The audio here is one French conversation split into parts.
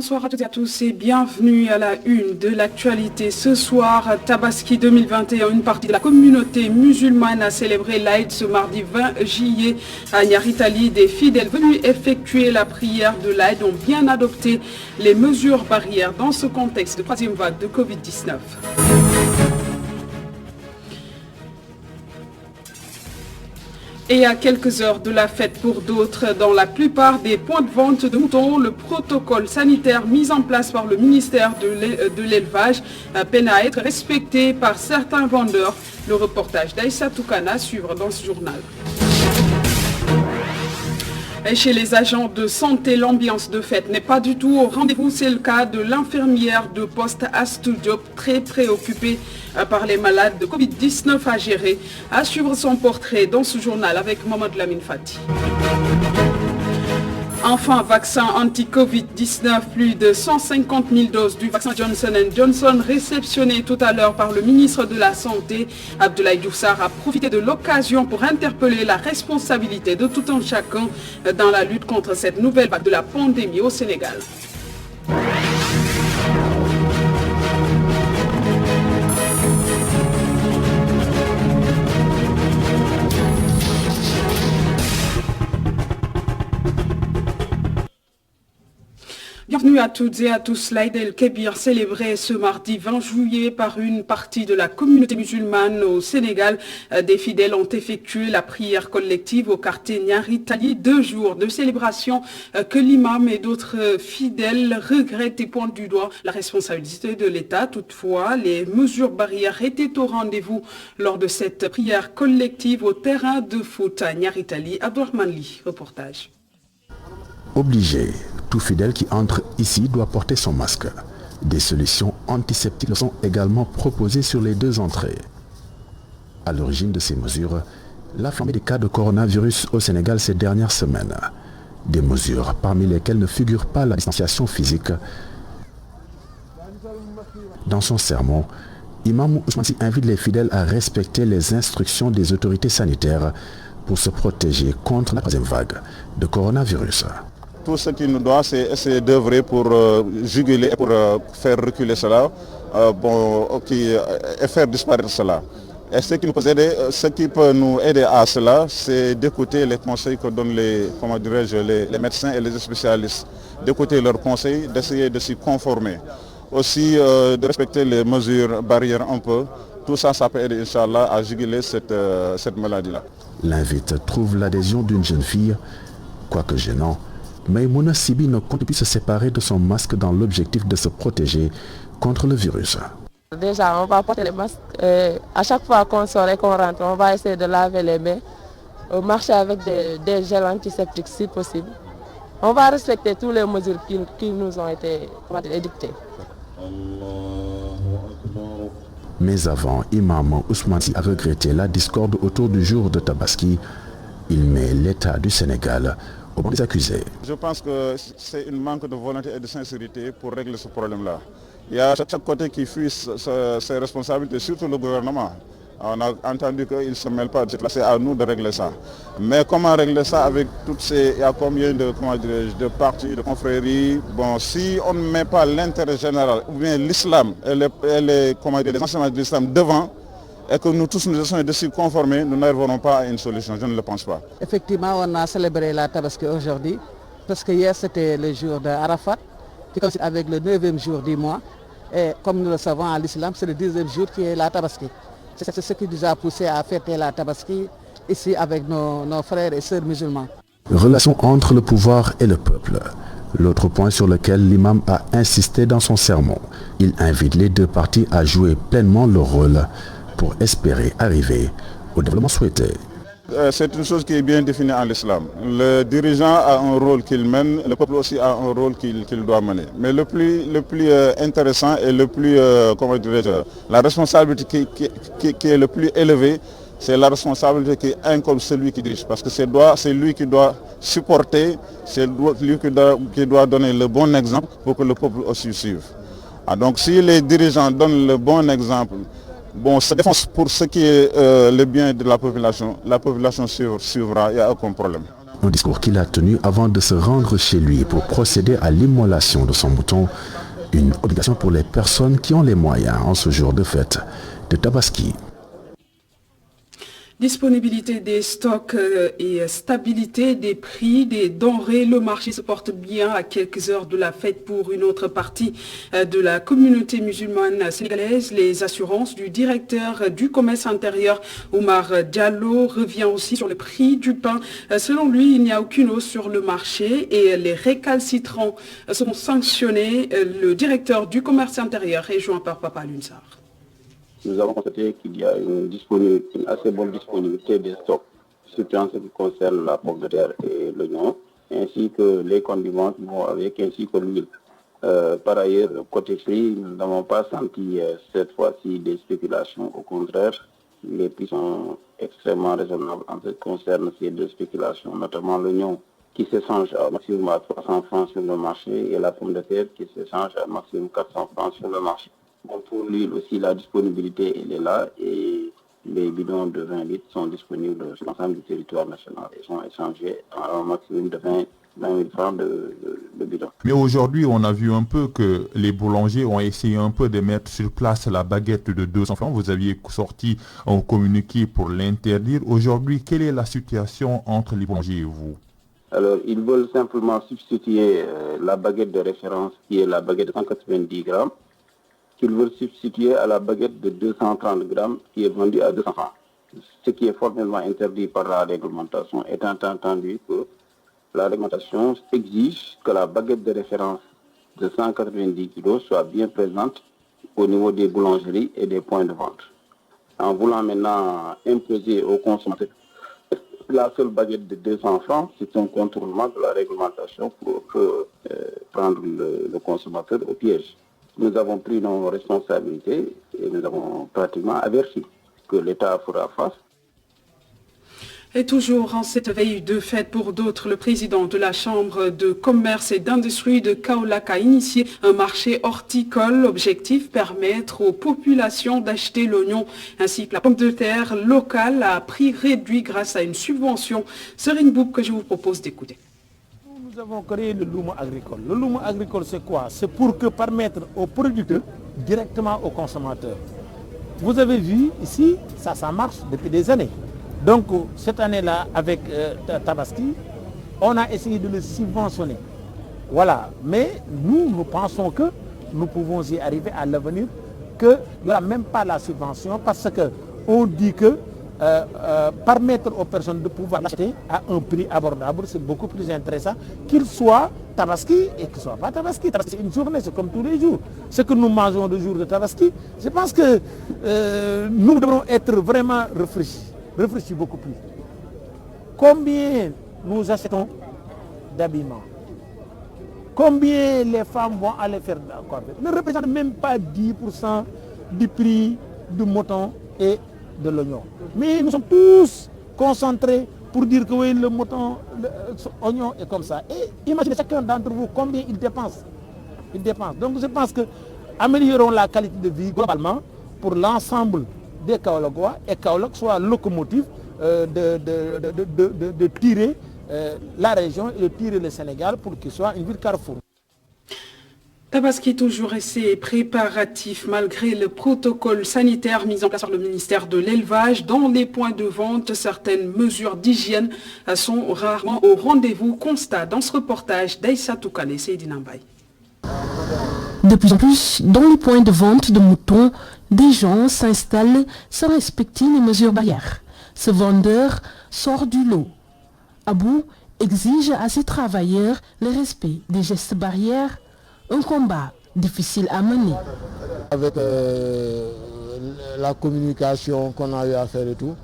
Bonsoir à toutes et à tous et bienvenue à la une de l'actualité. Ce soir, Tabaski 2021, une partie de la communauté musulmane a célébré l'Aïd ce mardi 20 juillet à Nyaritali. Des fidèles venus effectuer la prière de l'Aïd ont bien adopté les mesures barrières dans ce contexte de troisième vague de Covid-19. Et à quelques heures de la fête pour d'autres, dans la plupart des points de vente de moutons, le protocole sanitaire mis en place par le ministère de l'élevage peine à être respecté par certains vendeurs. Le reportage d'Aïssa Toukana à suivre dans ce journal. Et chez les agents de santé, l'ambiance de fête n'est pas du tout au rendez-vous. C'est le cas de l'infirmière de poste Astou Diop, très préoccupée par les malades de Covid-19 à gérer. À suivre son portrait dans ce journal avec Mohamed Lamine Fati. Enfin, vaccin anti-Covid-19, plus de 150 000 doses du vaccin Johnson & Johnson réceptionné tout à l'heure par le ministre de la Santé. Abdoulaye Diouf Sarr a profité de l'occasion pour interpeller la responsabilité de tout un chacun dans la lutte contre cette nouvelle vague de la pandémie au Sénégal. Bienvenue à toutes et à tous. L'Aïd el-Kébir célébré ce mardi 20 juillet par une partie de la communauté musulmane au Sénégal. Des fidèles ont effectué la prière collective au quartier Nyaritali. 2 jours de célébration que l'imam et d'autres fidèles regrettent et pointent du doigt la responsabilité de l'État. Toutefois, les mesures barrières étaient au rendez-vous lors de cette prière collective au terrain de foot à Nyaritali. Abdourahmane Li, reportage. Obligé. Tout fidèle qui entre ici doit porter son masque. Des solutions antiseptiques sont également proposées sur les 2 entrées. À l'origine de ces mesures, la flambée des cas de coronavirus au Sénégal ces dernières semaines. Des mesures parmi lesquelles ne figure pas la distanciation physique. Dans son sermon, Imam Ousmane Sy invite les fidèles à respecter les instructions des autorités sanitaires pour se protéger contre la troisième vague de coronavirus. Tout ce qu'il nous doit, c'est essayer d'œuvrer pour juguler et pour faire reculer cela et faire disparaître cela. Et ce qui peut nous aider à cela, c'est d'écouter les conseils que donnent les médecins et les spécialistes, d'écouter leurs conseils, d'essayer de s'y conformer. Aussi de respecter les mesures barrières un peu. Tout ça, ça peut aider, Inch'Allah, à juguler cette maladie-là. L'invite trouve l'adhésion d'une jeune fille, quoique gênant. Maïmouna Sibi ne compte plus se séparer de son masque dans l'objectif de se protéger contre le virus. Déjà, on va porter les masques. À chaque fois qu'on sort et qu'on rentre, on va essayer de laver les mains, marcher avec des gels antiseptiques si possible. On va respecter toutes les mesures qui nous ont été édictées. Mais avant, Imam Ousmane Sy a regretté la discorde autour du jour de Tabaski. Il met l'État du Sénégal au banc des accusés. Je pense que c'est un manque de volonté et de sincérité pour régler ce problème-là. Il y a chaque côté qui fuit ses responsabilités, surtout le gouvernement. On a entendu qu'il ne se mêle pas de cela, c'est à nous de régler ça. Mais comment régler ça avec toutes ces... Il y a combien de partis, de confréries. Bon, si on ne met pas l'intérêt général, ou bien l'islam et les enseignements de l'islam devant, et que nous tous nous essayons de s'y conformer, nous n'arriverons pas à une solution, je ne le pense pas. Effectivement, on a célébré la Tabaski aujourd'hui, parce que hier c'était le jour de Arafat, qui coïncide avec le 9e jour du mois. Et comme nous le savons, à l'islam, c'est le 10e jour qui est la Tabaski. C'est ce qui nous a poussé à fêter la Tabaski ici avec nos frères et sœurs musulmans. Relation entre le pouvoir et le peuple. L'autre point sur lequel l'imam a insisté dans son sermon. Il invite les 2 parties à jouer pleinement leur rôle pour espérer arriver au développement souhaité. C'est une chose qui est bien définie en l'islam. Le dirigeant a un rôle qu'il mène, le peuple aussi a un rôle qu'il doit mener. Mais le plus intéressant et le plus, la responsabilité qui est le plus élevée, c'est la responsabilité qui incombe celui qui dirige. Parce que c'est lui qui doit supporter, c'est lui qui doit donner le bon exemple pour que le peuple aussi suive. Donc si les dirigeants donnent le bon exemple, se défense pour ce qui est le bien de la population suivra, il n'y a aucun problème. Un discours qu'il a tenu avant de se rendre chez lui pour procéder à l'immolation de son mouton, une obligation pour les personnes qui ont les moyens en ce jour de fête de Tabaski. Disponibilité des stocks et stabilité des prix des denrées. Le marché se porte bien à quelques heures de la fête pour une autre partie de la communauté musulmane sénégalaise. Les assurances du directeur du commerce intérieur, Oumar Diallo, revient aussi sur le prix du pain. Selon lui, il n'y a aucune hausse sur le marché et les récalcitrants seront sanctionnés. Le directeur du commerce intérieur est joint par Papa Lunsar. Nous avons constaté qu'il y a une assez bonne disponibilité des stocks, surtout en ce qui concerne la pomme de terre et l'oignon, ainsi que les condiments qui vont avec, ainsi que l'huile. Par ailleurs, côté prix, nous n'avons pas senti cette fois-ci des spéculations. Au contraire, les prix sont extrêmement raisonnables en ce qui concerne ces deux spéculations, notamment l'oignon qui s'échange à maximum à 300 francs sur le marché et la pomme de terre qui s'échange à maximum 400 francs sur le marché. Bon, pour l'huile aussi, la disponibilité elle est là et les bidons de 20 litres sont disponibles sur l'ensemble du territoire national et sont échangés à un maximum de 20 000 francs de bidon. Mais aujourd'hui, on a vu un peu que les boulangers ont essayé un peu de mettre sur place la baguette de 200 francs. Vous aviez sorti un communiqué pour l'interdire. Aujourd'hui, quelle est la situation entre les boulangers et vous? Alors, ils veulent simplement substituer la baguette de référence qui est la baguette de 190 grammes. Qu'ils veulent substituer à la baguette de 230 grammes qui est vendue à 200 francs. Ce qui est formellement interdit par la réglementation, étant entendu que la réglementation exige que la baguette de référence de 190 kg soit bien présente au niveau des boulangeries et des points de vente. En voulant maintenant imposer aux consommateurs la seule baguette de 200 francs, c'est un contournement de la réglementation pour prendre le consommateur au piège. Nous avons pris nos responsabilités et nous avons pratiquement averti que l'État fera face. Et toujours en cette veille de fête pour d'autres, le président de la Chambre de commerce et d'industrie de Kaolack a initié un marché horticole. Objectif, permettre aux populations d'acheter l'oignon ainsi que la pomme de terre locale à prix réduit grâce à une subvention. Serine Boub que je vous propose d'écouter. Nous avons créé le Lumo agricole. Le Lumo agricole, c'est quoi? C'est pour permettre aux producteurs directement aux consommateurs. Vous avez vu ici, ça marche depuis des années. Donc cette année-là, avec Tabaski, on a essayé de le subventionner. Voilà. Mais nous pensons que nous pouvons y arriver à l'avenir, qu'il n'y aura même pas la subvention parce qu'on dit que permettre aux personnes de pouvoir l'acheter à un prix abordable, c'est beaucoup plus intéressant qu'il soit Tabaski et qu'il ne soit pas Tabaski. Tabaski, c'est une journée, c'est comme tous les jours. Ce que nous mangeons le jour de Tabaski, je pense que nous devrons être vraiment réfléchis beaucoup plus. Combien nous achetons d'habillement? Combien les femmes vont aller faire d'accord? Ne représente même pas 10% du prix du mouton et de l'oignon. Mais nous sommes tous concentrés pour dire que oui, le mouton, l'oignon est comme ça. Et imaginez chacun d'entre vous combien il dépense. Donc je pense que améliorons la qualité de vie globalement pour l'ensemble des Kaolackois et Kaolack soit locomotive de tirer la région et de tirer le Sénégal pour qu'il soit une ville carrefour. Tabaski toujours et ses préparatifs malgré le protocole sanitaire mis en place par le ministère de l'Élevage. Dans les points de vente, certaines mesures d'hygiène sont rarement au rendez-vous. Constat dans ce reportage d'Aïssa Toukane et Seydina Mbaye. De plus en plus, dans les points de vente de moutons, des gens s'installent sans respecter les mesures barrières. Ce vendeur sort du lot. Abou exige à ses travailleurs le respect des gestes barrières. Un combat difficile à mener. Avec la communication qu'on a eu à faire et tout,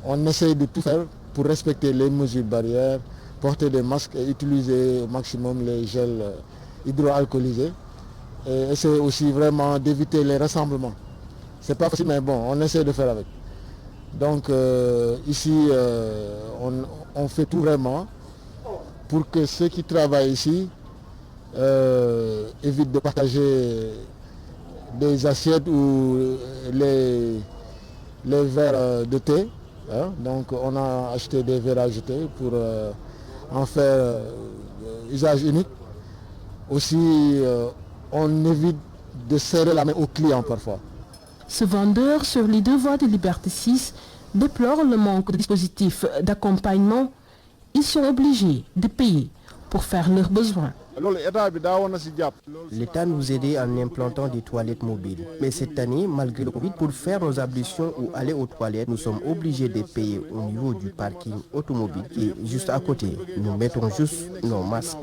on essaye de tout faire pour respecter les mesures barrières, porter des masques et utiliser au maximum les gels hydroalcoolisés. Et essayer aussi vraiment d'éviter les rassemblements. C'est pas facile mais bon, on essaie de faire avec. Donc ici, on fait tout vraiment pour que ceux qui travaillent ici évite de partager des assiettes ou les verres de thé. Hein. Donc on a acheté des verres à jeter pour en faire usage unique. Aussi, on évite de serrer la main aux clients parfois. Ce vendeur sur les deux voies de Liberté 6 déplore le manque de dispositifs d'accompagnement. Ils sont obligés de payer pour faire leurs besoins. L'État nous aidait en implantant des toilettes mobiles. Mais cette année, malgré le Covid, pour faire nos ablutions ou aller aux toilettes, nous sommes obligés de payer au niveau du parking automobile qui est juste à côté. Nous mettons juste nos masques.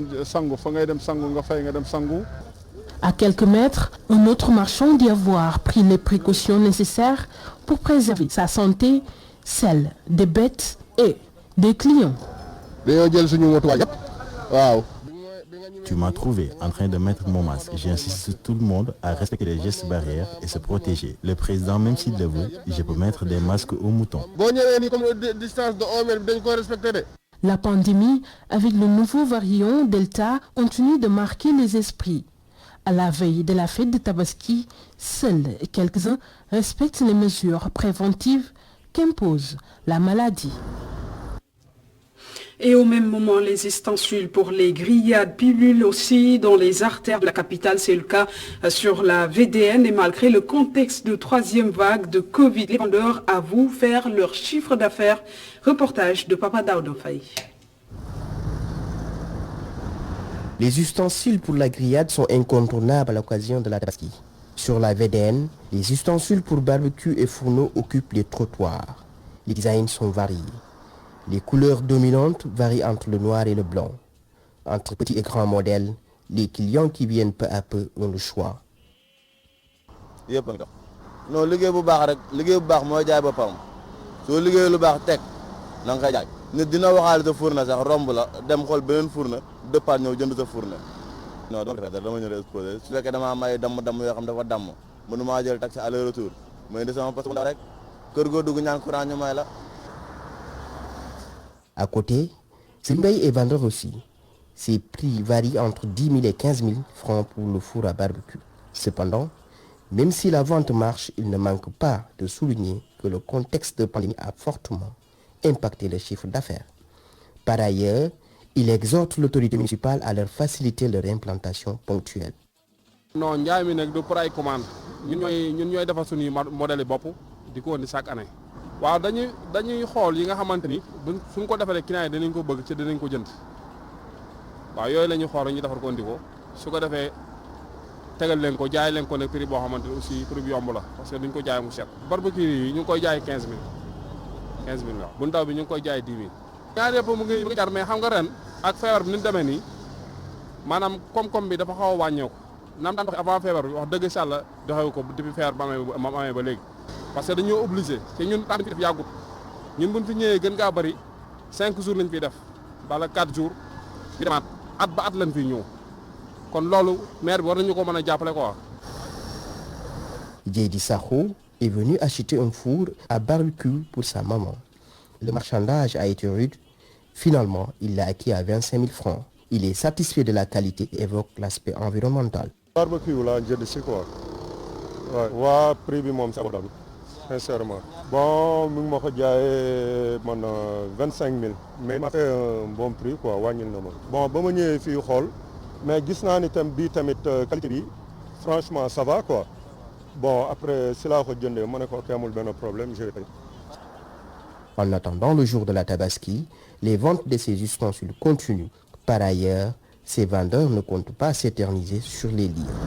À quelques mètres, un autre marchand dit avoir pris les précautions nécessaires pour préserver sa santé, celle des bêtes et des clients. Tu m'as trouvé en train de mettre mon masque. J'insiste sur tout le monde à respecter les gestes barrières et se protéger. Le président, même s'il le veut, je peux mettre des masques aux moutons. La pandémie, avec le nouveau variant Delta, continue de marquer les esprits. À la veille de la fête de Tabaski, seuls quelques-uns respectent les mesures préventives qu'impose la maladie. Et au même moment, les ustensiles pour les grillades pullulent aussi dans les artères de la capitale. C'est le cas sur la VDN. Et malgré le contexte de troisième vague de Covid, les vendeurs avouent faire leur chiffre d'affaires. Reportage de Papa Daouda Faye. Les ustensiles pour la grillade sont incontournables à l'occasion de la Tabaski. Sur la VDN, les ustensiles pour barbecue et fourneaux occupent les trottoirs. Les designs sont variés. Les couleurs dominantes varient entre le noir et le blanc. Entre petits et grands modèles, les clients qui viennent peu à peu ont le choix. Non, liggéey bu baax mooy jaay boppam soo liggéey lu baax teg na nga koy jaay nit dina waxaale sa fourne sax romb la dem xool beneen fourne dëppaat ñëw jënd sa fourne non dama defee dama ñëw exposé su fekkee damaa may damm yoo xam dafa damm mënumaa jël taxi aller retour may indi sama poste rek kër goo dugg ñaan courant ñu may la. À côté, Simbay est vendeur aussi. Ses prix varient entre 10 000 et 15 000 francs pour le four à barbecue. Cependant, même si la vente marche, il ne manque pas de souligner que le contexte de pandémie a fortement impacté le chiffre d'affaires. Par ailleurs, il exhorte l'autorité municipale à leur faciliter leur implantation ponctuelle. Non, njaay mi nag du pour ay commande ñun ñooy defar suñuy modèle bopp di ko indi chaque année. waaw dañuy xool yi nga xamante ni suñ ko defaree client yi danañ ko bëgg ci danañ ko jënd waaw yooyu la ñuy xool ñu defar ko indi ko su ko defee tegal leen ko jaay leen ko nag prix boo xamante ni aussi prix bu yomb la parce que duñ ko jaay mu cher. barbecue yi ñu ngi koy jaay 15 000 waaw bu ndaw bi ñu ngi koy jaay 10 000. ñaar yëpp mu ngi jar mais xam nga ren ak feebar bi ni mu demee nii maanaam koom-koom bi dafa xaw a wàññeeku naam daan doxee avant feebar bi wax dëgg Yàlla doxewu ko depuis feebar ba amee ba léegi. parce que dañoo obligé te ñun temps bi def yàggut ñun buñ fi ñëwee gën ngaa bëri 5 jours lañ fiy def bala 4 jours ñu demaat at ba at lañ fiy ñëw kon loolu maire bi war nañu ko mën a jàppale quoi. Dieydi Sakho est venu acheter un four à barbecue pour sa maman. Le marchandage a été rude. Finalement, il l'a acquis à 25 000 francs. Il est satisfait de la qualité et évoque l'aspect environnemental. Barbecue là, je dis quoi. Ouais, prix bi moom c'est abordable. Sincèrement. Bon, mu ngi ma ko jaayee man 25 000 mais il m'a fait un bon prix quoi wàññil na ma. Bon ba ma ñëwee fii xool mais gis naa ni bii tamit qualité bi franchement ça va quoi. Bon après si laa ko jëndee ma ne ko amul benn problème je vais payer. En attendant le jour de la Tabaski, les ventes de ces ustensiles continuent. Par ailleurs, ces vendeurs ne comptent pas s'éterniser sur les lieux.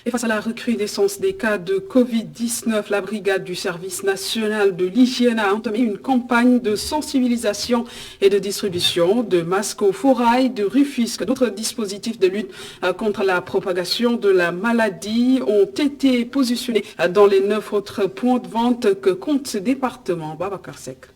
Et face à la recrudescence des cas de Covid-19, la brigade du service national de l'hygiène a entamé une campagne de sensibilisation et de distribution de masques aux forails de Rufisque. D'autres dispositifs de lutte contre la propagation de la maladie ont été positionnés dans les 9 autres points de vente que compte ce département. Babacar Seck.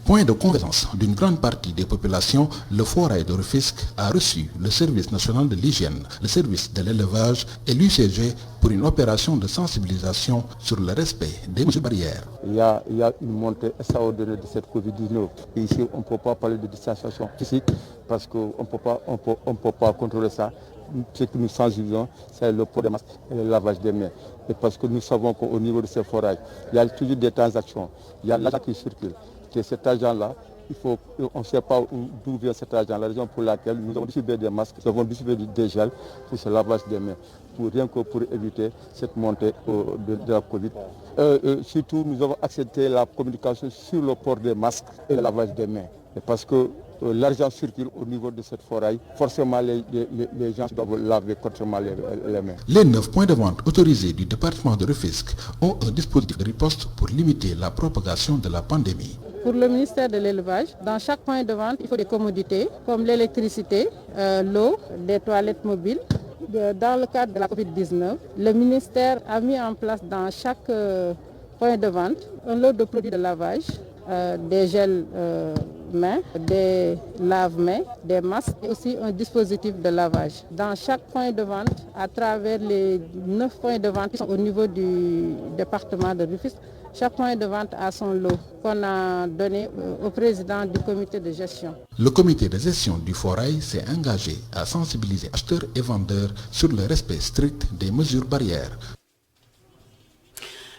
Point de convergence d'une grande partie des populations, le forail de Rufisque a reçu le service national de l'hygiène, le service de l'élevage et l'UCG pour une opération de sensibilisation sur le respect des mesures barrières. Il y a une montée extraordinaire de cette Covid-19. Et ici, on ne peut pas parler de distanciation physique parce qu'on ne peut pas contrôler ça. ce que nous sensibilisons, c'est le port des masques et le lavage des mains. Et parce que nous savons qu'au niveau de ces forages, il y a toujours des transactions, il y a l'argent qui circule. Et cet argent-là, on ne sait pas d'où vient cet argent, la raison pour laquelle nous avons distribué des masques, nous avons distribué des gels pour ce lavage des mains, rien que pour éviter cette montée de la Covid. Surtout, nous avons accepté la communication sur le port des masques et le lavage des mains. Et parce que l'argent circule au niveau de cette forêt, forcément les gens doivent laver correctement les mains. Les 9 points de vente autorisés du département de Rufisque ont un dispositif de riposte pour limiter la propagation de la pandémie. Pour le ministère de l'élevage, dans chaque point de vente, il faut des commodités comme l'électricité, l'eau, des toilettes mobiles. Dans le cadre de la Covid-19, le ministère a mis en place dans chaque point de vente un lot de produits de lavage, des gels mains, des lave-mains, des masques et aussi un dispositif de lavage. Dans chaque point de vente, à travers les 9 points de vente qui sont au niveau du département de Rufisque, chaque point de vente a son lot qu'on a donné au président du comité de gestion. Le comité de gestion du forail s'est engagé à sensibiliser acheteurs et vendeurs sur le respect strict des mesures barrières.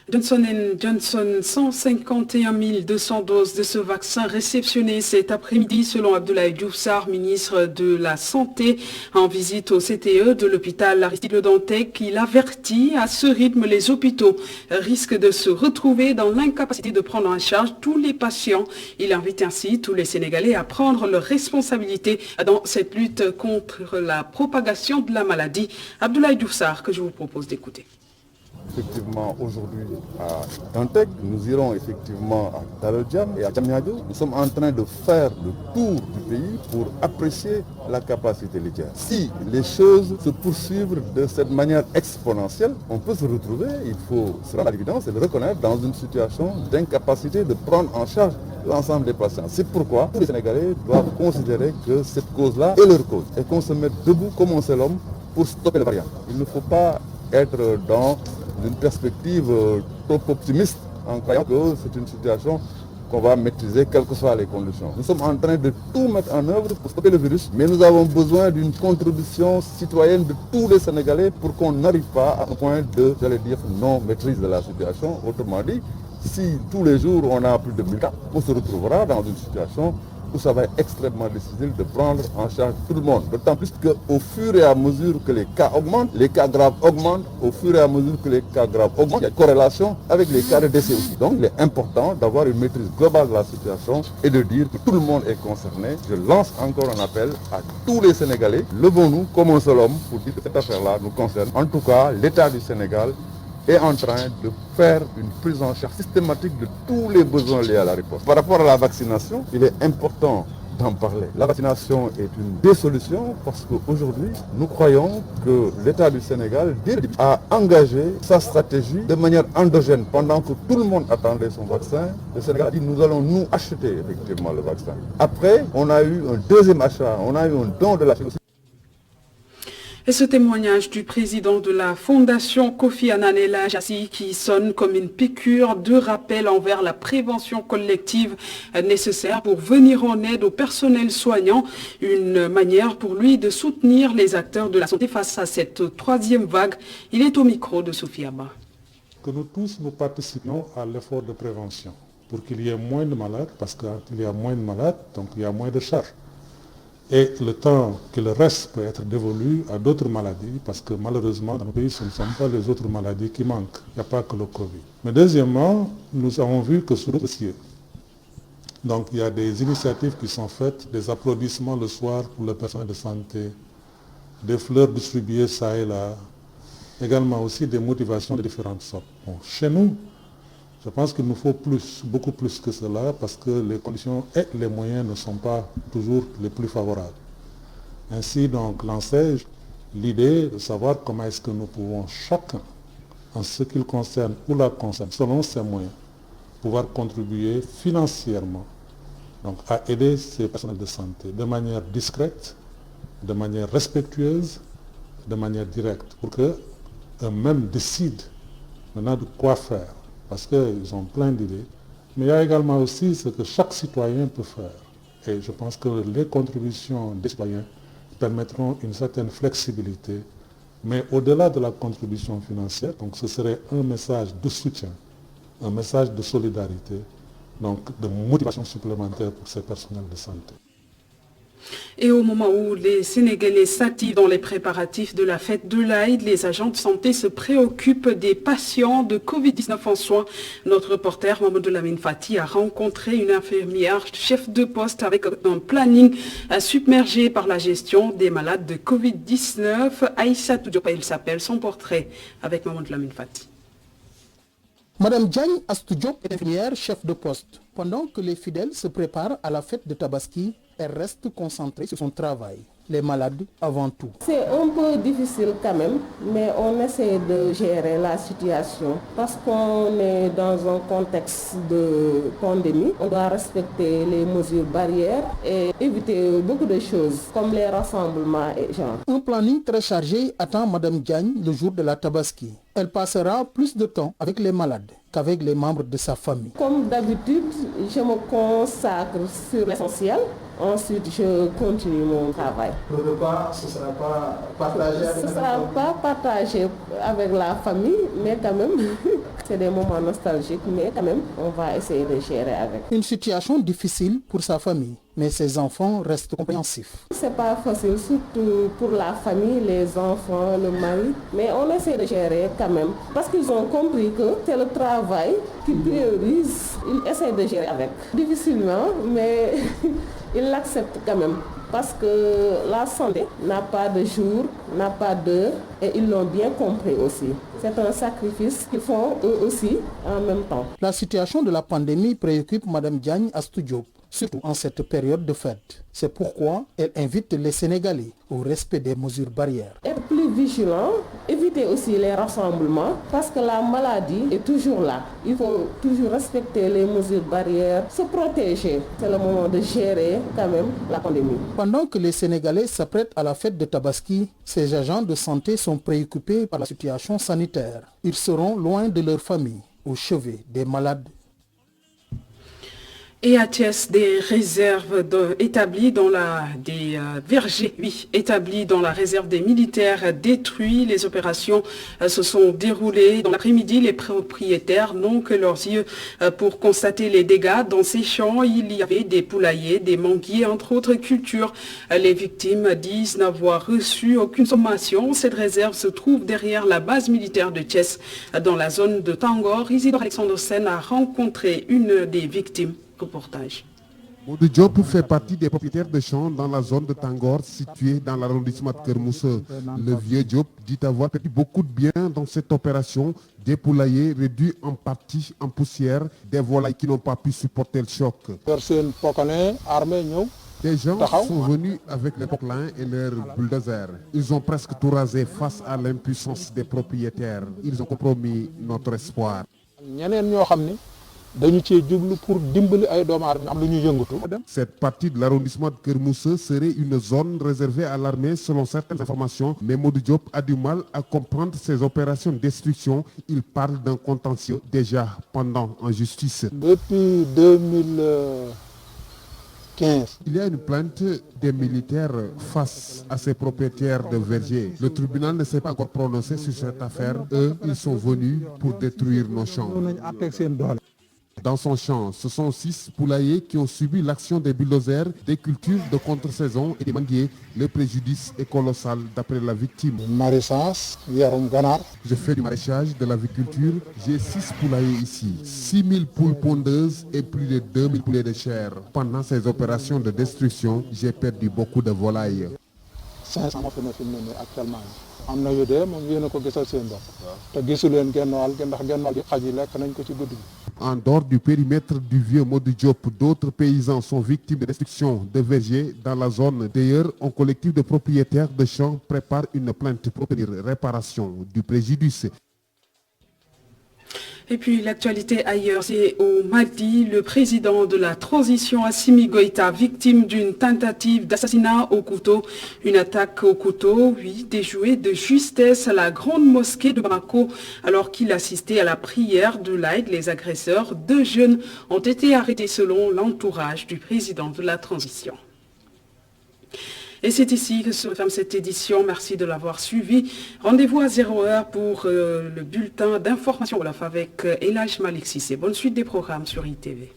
Johnson & Johnson, 151 200 doses de ce vaccin réceptionnées cet après-midi selon Abdoulaye Diouf Sarr, ministre de la Santé, en visite au CTE de l'hôpital Aristide Le Dantec. Il avertit à ce rythme les hôpitaux risquent de se retrouver dans l'incapacité de prendre en charge tous les patients. Il invite ainsi tous les Sénégalais à prendre leurs responsabilités dans cette lutte contre la propagation de la maladie. Abdoulaye Diouf Sarr, que je vous propose d'écouter. Effectivement, aujourd'hui à Dantec, nous irons effectivement à Dalodjam et à Djamnyadjo. Nous sommes en train de faire le tour du pays pour apprécier la capacité laitière. Si les choses se poursuivent de cette manière exponentielle, on peut se retrouver, il faut se rendre à l'évidence et le reconnaître, dans une situation d'incapacité de prendre en charge l'ensemble des patients. C'est pourquoi tous les Sénégalais doivent considérer que cette cause-là est leur cause et qu'on se mette debout comme un seul homme pour stopper le variant. Il ne faut pas être dans une perspective trop optimiste en croyant que c'est une situation qu'on va maîtriser quelles que soient les conditions. Nous sommes en train de tout mettre en œuvre pour stopper le virus, mais nous avons besoin d'une contribution citoyenne de tous les Sénégalais pour qu'on n'arrive pas à un point de, non-maîtrise de la situation. Autrement dit, si tous les jours on a plus de 1000 cas, on se retrouvera dans une situation où ça va être extrêmement difficile de prendre en charge tout le monde. D'autant plus qu'au fur et à mesure que les cas augmentent, les cas graves augmentent, au fur et à mesure que les cas graves augmentent, il y a une corrélation avec les cas de décès aussi. Donc il est important d'avoir une maîtrise globale de la situation et de dire que tout le monde est concerné. Je lance encore un appel à tous les Sénégalais. Levons-nous comme un seul homme pour dire que cette affaire-là nous concerne. En tout cas, l'État du Sénégal est en train de faire une prise en charge systématique de tous les besoins liés à la réponse. Par rapport à la vaccination, il est important d'en parler. La vaccination est une des solutions parce qu'aujourd'hui, nous croyons que l'État du Sénégal a engagé sa stratégie de manière endogène. Pendant que tout le monde attendait son vaccin, le Sénégal a dit nous allons nous acheter effectivement le vaccin. Après, on a eu un deuxième achat, on a eu un don de la Chine. Et ce témoignage du président de la Fondation Kofi Annan El Hadji qui sonne comme une piqûre de rappel envers la prévention collective nécessaire pour venir en aide au personnel soignant. Une manière pour lui de soutenir les acteurs de la santé face à cette troisième vague. Il est au micro de Sophie Abba. Que nous tous nous participions à l'effort de prévention pour qu'il y ait moins de malades, parce qu'il y a moins de malades, donc il y a moins de charges. Et le temps que le reste peut être dévolu à d'autres maladies, parce que malheureusement dans le pays ce ne sont pas les autres maladies qui manquent, il n'y a pas que le Covid. Mais deuxièmement, nous avons vu que sur le dossier, donc il y a des initiatives qui sont faites, des applaudissements le soir pour le personnel de santé, des fleurs distribuées ça et là, également aussi des motivations de différentes sortes. Bon, chez nous, je pense qu'il nous faut plus, beaucoup plus que cela, parce que les conditions et les moyens ne sont pas toujours les plus favorables. Ainsi donc lancé l'idée de savoir comment est-ce que nous pouvons chacun, en ce qui le concerne ou la concerne, selon ses moyens, pouvoir contribuer financièrement donc, à aider ces personnels de santé de manière discrète, de manière respectueuse, de manière directe, pour qu'eux-mêmes décident maintenant de quoi faire. Parce qu'ils ont plein d'idées. Mais il y a également aussi ce que chaque citoyen peut faire. Et je pense que les contributions des citoyens permettront une certaine flexibilité, mais au-delà de la contribution financière, donc ce serait un message de soutien, un message de solidarité, donc de motivation supplémentaire pour ces personnels de santé. Et au moment où les Sénégalais s'activent dans les préparatifs de la fête de l'Aïd, les agents de santé se préoccupent des patients de Covid-19 en soins. Notre reporter Mamadou Lamine Fati a rencontré une infirmière chef de poste avec un planning submergé par la gestion des malades de Covid-19. Aïssa Diop, il s'appelle, son portrait avec Mamadou Lamine Fati. Madame Diagne Astou Diop est infirmière chef de poste. Pendant que les fidèles se préparent à la fête de Tabaski, elle reste concentrée sur son travail. Les malades avant tout. C'est un peu difficile quand même, mais on essaie de gérer la situation parce qu'on est dans un contexte de pandémie. On doit respecter les mesures barrières et éviter beaucoup de choses comme les rassemblements et genre. Un planning très chargé attend Madame Diagne le jour de la Tabaski. Elle passera plus de temps avec les malades qu'avec les membres de sa famille. Comme d'habitude, je me consacre sur l'essentiel. Ensuite, je continue mon travail. Le repas, ce ne sera pas partagé avec Ce ne sera pas partagé avec la famille, mais quand même, c'est des moments nostalgiques, mais quand même, on va essayer de gérer avec. Une situation difficile pour sa famille, mais ses enfants restent compréhensifs. C'est pas facile, surtout pour la famille, les enfants, le mari, mais on essaie de gérer quand même, parce qu'ils ont compris que c'est le travail qui priorise, ils essaient de gérer avec. Difficilement, mais ils l'acceptent quand même, parce que la santé n'a pas de jour, n'a pas d'heure, et ils l'ont bien compris aussi. C'est un sacrifice qu'ils font eux aussi en même temps. La situation de la pandémie préoccupe Madame Diagne Astou Diop, surtout en cette période de fête. C'est pourquoi elle invite les Sénégalais au respect des mesures barrières. Être plus vigilant, éviter aussi les rassemblements, parce que la maladie est toujours là. Il faut toujours respecter les mesures barrières, se protéger. C'est le moment de gérer quand même la pandémie. Pendant que les Sénégalais s'apprêtent à la fête de Tabaski, ces agents de santé sont préoccupés par la situation sanitaire. Ils seront loin de leur famille, au chevet des malades. Et à Thiès, des réserves établies dans vergers établis dans la réserve des militaires détruits. Les opérations se sont déroulées dans l'après-midi. Les propriétaires n'ont que leurs yeux pour constater les dégâts. Dans ces champs, il y avait des poulaillers, des manguiers, entre autres cultures. Les victimes disent n'avoir reçu aucune sommation. Cette réserve se trouve derrière la base militaire de Thiès, dans la zone de Tangor. Isidore Alexandre Sen a rencontré une des victimes. Reportage. Modou Diop fait partie des propriétaires de champs dans la zone de Tangor située dans l'arrondissement de Kermousse. Le vieux Diop dit avoir perdu beaucoup de biens dans cette opération. Des poulaillers réduits en partie en poussière, des volailles qui n'ont pas pu supporter le choc. Des gens sont venus avec les poclins et leurs bulldozers. Ils ont presque tout rasé face à l'impuissance des propriétaires. Ils ont compromis notre espoir. Cette partie de l'arrondissement de Kermousse serait une zone réservée à l'armée selon certaines informations, mais Modou Diop a du mal à comprendre ces opérations de destruction. Il parle d'un contentieux déjà pendant en justice. Depuis 2015, il y a une plainte des militaires face à ces propriétaires de vergers. Le tribunal ne s'est pas encore prononcé sur cette affaire. Eux, ils sont venus pour détruire nos champs. Dans son champ, ce sont 6 poulaillers qui ont subi l'action des bulldozers, des cultures de contre-saison et des manguiers. Le préjudice est colossal d'après la victime. Je fais du maraîchage, de l'aviculture. J'ai 6 poulaillers ici, 6000 poules pondeuses et plus de 2000 poulets de chair. Pendant ces opérations de destruction, j'ai perdu beaucoup de volailles. 500 actuellement. En dehors du périmètre du vieux Modou Diop, d'autres paysans sont victimes de destruction de vergers dans la zone. D'ailleurs, un collectif de propriétaires de champs prépare une plainte pour obtenir réparation du préjudice. Et puis l'actualité ailleurs, c'est au Mali, le président de la transition Assimi Goïta, victime d'une tentative d'assassinat au couteau. Une attaque au couteau, oui, déjouée de justesse à la grande mosquée de Bamako. Alors qu'il assistait à la prière de l'Aïd, les agresseurs, 2 jeunes ont été arrêtés selon l'entourage du président de la transition. Et c'est ici que se ferme cette édition. Merci de l'avoir suivi. Rendez-vous à 0h pour le bulletin d'information Olaf avec Elhaj Malik Sissé. Bonne suite des programmes sur ITV.